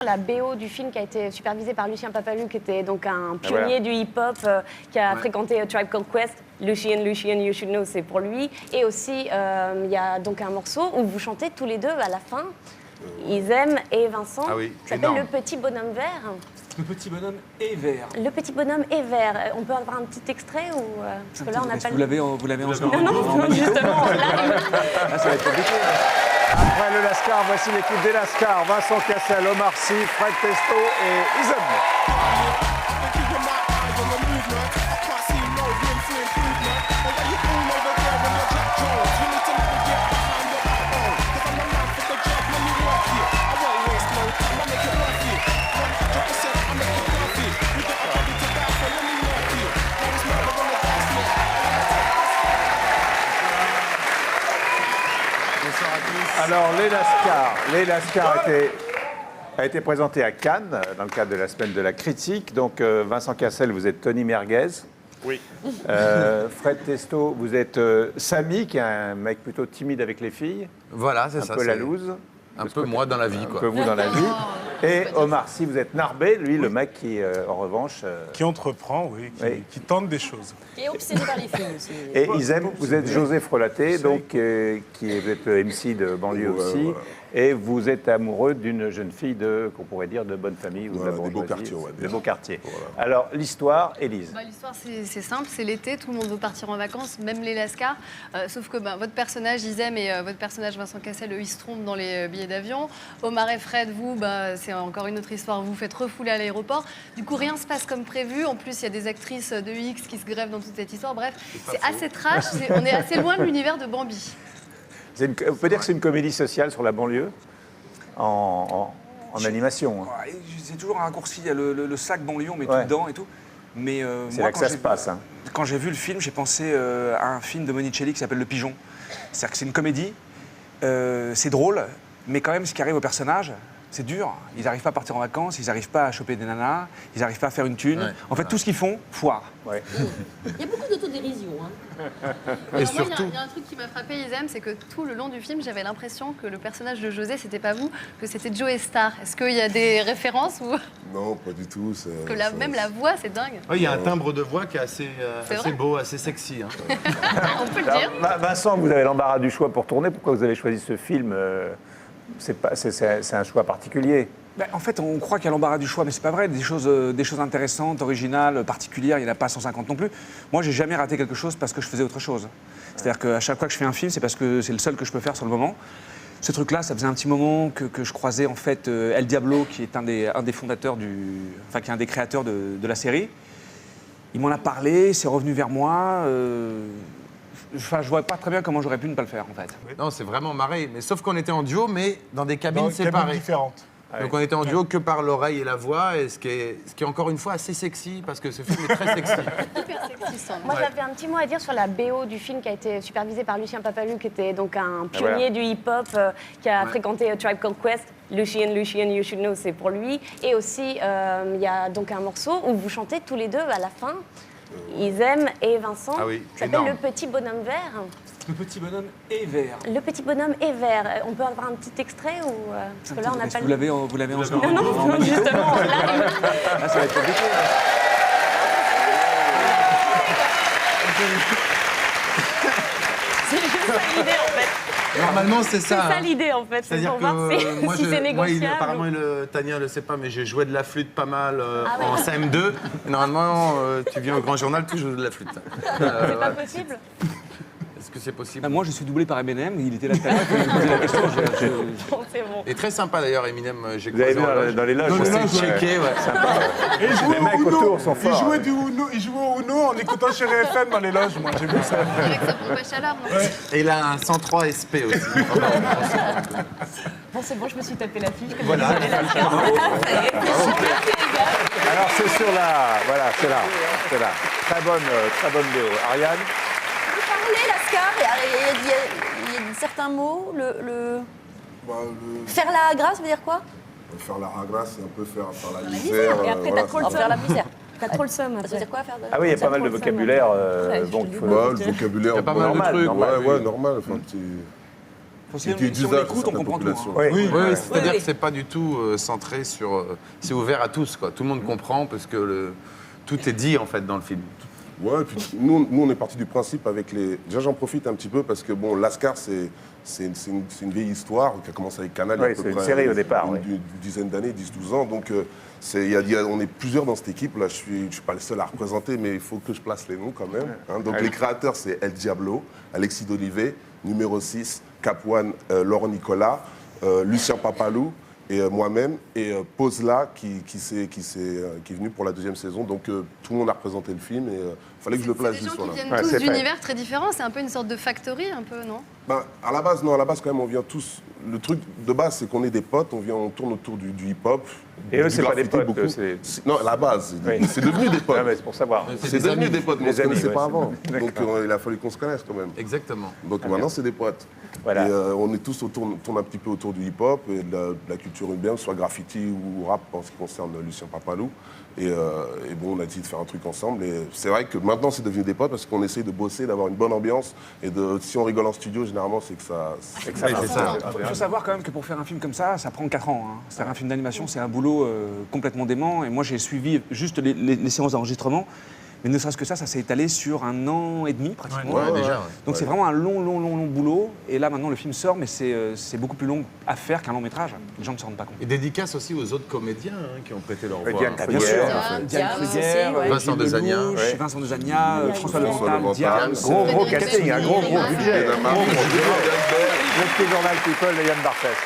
La BO du film qui a été supervisée par Lucien Papalu, qui était donc un pionnier du hip-hop, qui a fréquenté Tribe Called Quest. Lucien, You Should Know, c'est pour lui. Et aussi, il y a donc un morceau où vous chantez tous les deux à la fin, Izem et Vincent, qui s'appelle Le Petit Bonhomme Vert. Le petit bonhomme est vert. Le petit bonhomme est vert. On peut avoir un petit extrait ou parce que là on n'a pas. Vous l'avez en Non, justement. Là, ça va être compliqué. Après le Lascar, voici l'équipe des Lascar. Vincent Cassel, Omar Sy, Fred Testo et Izem. Alors, les Lascar a été présenté à Cannes dans le cadre de la semaine de la critique. Donc, Vincent Cassel, vous êtes Tony Merguez. Oui. Fred Testo, vous êtes Samy, qui est un mec plutôt timide avec les filles. Voilà, c'est ça. Un peu la loose. Un peu moi dans la vie, quoi. Un peu vous dans la vie. Et Omar Sy, vous êtes Narbé, lui, le mec qui, en revanche... Qui entreprend, qui tente des choses. Qui est obsédé par les filles aussi. Et Izem, vous êtes José Frelaté, donc, vous êtes MC de banlieue aussi. Voilà. Et vous êtes amoureux d'une jeune fille qu'on pourrait dire de bonne famille ou de la bourgeoisie. Des beaux quartiers, des beaux quartiers. Voilà. Alors, l'histoire, Élise. L'histoire, c'est simple, c'est l'été, tout le monde veut partir en vacances, même les Lascar. Sauf que votre personnage, Izem, et votre personnage, Vincent Cassel, eux, ils se trompent dans les billets d'avion. Omar et Fred, vous, c'est encore une autre histoire, vous vous faites refouler à l'aéroport. Du coup, rien ne se passe comme prévu. En plus, il y a des actrices de X qui se grèvent dans toute cette histoire. Bref, c'est assez trash. On est assez loin de l'univers de Bambi. On peut dire que c'est une comédie sociale sur la banlieue en animation. C'est toujours un raccourci. Il y a le sac banlieue, on met tout dedans et tout. Mais c'est là que ça se passe. Quand j'ai vu le film, j'ai pensé à un film de Monicelli qui s'appelle Le Pigeon. C'est-à-dire que c'est une comédie, c'est drôle, mais quand même, ce qui arrive aux personnages, c'est dur. Ils n'arrivent pas à partir en vacances, ils n'arrivent pas à choper des nanas, ils n'arrivent pas à faire une thune. Ouais, en fait, tout ce qu'ils font, foire. Ouais. Il y a beaucoup d'autodérision. Et surtout... Il y a un truc qui m'a frappé, Izem, c'est que tout le long du film, j'avais l'impression que le personnage de José, c'était pas vous, que c'était Joe Star. Est-ce qu'il y a des références ou... Non, pas du tout. Parce que même la voix, c'est dingue. Il y a un timbre de voix qui est assez beau, assez sexy. Hein. On peut le dire. Vincent, vous avez l'embarras du choix pour tourner. Pourquoi vous avez choisi ce film c'est un choix particulier. En fait, on croit qu'il y a l'embarras du choix, mais c'est pas vrai. Des choses intéressantes, originales, particulières, il n'y en a pas 150 non plus. Moi, j'ai jamais raté quelque chose parce que je faisais autre chose. C'est-à-dire qu'à chaque fois que je fais un film, c'est parce que c'est le seul que je peux faire sur le moment. Ce truc-là, ça faisait un petit moment que je croisais en fait El Diablo, qui est un des fondateurs qui est un des créateurs de la série. Il m'en a parlé, c'est revenu vers moi. Je vois pas très bien comment j'aurais pu ne pas le faire, en fait. Non, c'est vraiment marré. Mais sauf qu'on était en duo, mais dans des cabines séparées. Cabines différentes. Donc on était en duo que par l'oreille et la voix, et ce qui est encore une fois assez sexy, parce que ce film est très sexy. Hyper sexy. Moi, j'avais un petit mot à dire sur la BO du film qui a été supervisée par Lucien Papalu, qui était donc un pionnier du hip-hop, qui a fréquenté Tribe Called Quest. Lucien, You Should Know, c'est pour lui. Et aussi, il y a donc un morceau où vous chantez tous les deux à la fin, Izem et Vincent, qui s'appelle Le Petit Bonhomme Vert. Le petit bonhomme est vert. Le petit bonhomme est vert. On peut avoir un petit extrait ou parce que là on n'a pas. Vous l'avez en Non, justement. Là, ça va être compliqué. C'est juste ça l'idée en fait. Normalement, c'est ça. C'est ça l'idée en fait. C'est-à-dire pour voir si c'est négociable. Moi, apparemment, Tania ne le sait pas, mais j'ai joué de la flûte pas mal en CM2. Et normalement, tu viens au Grand Journal, tu joues de la flûte. C'est pas possible. Est-ce que c'est possible? Moi, je suis doublé par Eminem. Il était là tout à l'heure. Il me posait la question. Bon, c'est bon. Et très sympa d'ailleurs, Eminem. J'ai Vous avez vu dans les loges. checké, Sympa. Et les mecs autour sont forts. Il jouait au Uno en écoutant chez FM dans les loges. Moi, j'ai vu ça. Avec sa pompe à chaleur. Et il a un 103 SP aussi. Bon, c'est bon, je me suis tapé la fiche. Voilà. Alors, c'est sur la... Voilà, c'est là. Très bonne vidéo. Ariane? Vous parlez, Lascar, il y a certains mots. Faire la grâce, ça veut dire quoi? Faire la grâce, c'est un peu faire la La misère. misère. Et après, t'as trop le faire la misère. t'as trop le seum. Ça veut dire quoi, faire de... Ah oui, il y a pas mal de vocabulaire. Bon, il faut... Ouais, le vocabulaire. Il y a pas mal de trucs. Ouais, normal. Enfin, Si qui est on d'usage écoute, de on comprend tout. population. Oui. Oui, Oui, c'est-à-dire oui. que c'est pas du tout centré sur. C'est ouvert à tous, quoi. Tout le monde comprend parce que tout est dit en fait dans le film. Ouais, puis nous, on est parti du principe avec les. Déjà, j'en profite un petit peu parce que bon, Lascar, c'est une vieille histoire qui a commencé avec Canal il y a Oui, à peu c'est une près série au départ, une dizaine d'années, 10-12 ans. Donc, on est plusieurs dans cette équipe. Là, je suis pas le seul à représenter, mais il faut que je place les noms quand même. Hein. Donc, les créateurs, c'est El Diablo, Alexis Dolivet, numéro 6, Cap One, Laurent Nicolas, Lucien Papalou. Et moi-même, et Posla qui est venu pour la deuxième saison. Donc tout le monde a représenté le film et il fallait que je le place C'est des juste gens qui voilà. viennent Ouais, tous c'est fait. d'univers très différents. C'est un peu une sorte de factory, un peu, non? Ben, à la base, quand même, on vient tous. Le truc de base, c'est qu'on est des potes, on tourne autour du hip-hop. Et eux, du c'est pas des graffiti, potes, beaucoup. c'est- Non, à la base, Oui. c'est devenu des potes. Non, mais c'est pour savoir. C'est devenu des potes, mais on ne Des se amis, connaissait ouais, pas c'est avant. bon. Donc il a fallu qu'on se connaisse quand même. Exactement. Donc maintenant, c'est des potes. Voilà. Et on est tous tourne un petit peu autour du hip-hop et de la culture urbaine, soit graffiti ou rap en ce qui concerne Lucien Papalou. Et bon, on a décidé de faire un truc ensemble. Et c'est vrai que maintenant, c'est devenu des potes parce qu'on essaye de bosser, d'avoir une bonne ambiance. Et si on rigole en studio, généralement, c'est que ça C'est que ça va. c'est ça. Il faut savoir quand même que pour faire un film comme ça prend 4 ans. Hein. C'est-à-dire un film d'animation, c'est un boulot complètement dément. Et moi, j'ai suivi juste les séances d'enregistrement. Mais ne serait-ce que ça s'est étalé sur 1 an et demi pratiquement. Ouais, déjà. Ouais. Donc c'est vraiment un long boulot. Et là maintenant le film sort, mais c'est beaucoup plus long à faire qu'un long métrage. Les gens ne se rendent pas compte. Et dédicace aussi aux autres comédiens qui ont prêté leur voix. Diane hein. Bien sûr. Tablière. Diane aussi, Kruger, ouais. Vincent Gilles Desagna. Lelouch, Ouais. Vincent Desagna, François Levental, Diane. Gros casting, un gros budget. Yann Barthès. Le petit journal People de Yann Barthès.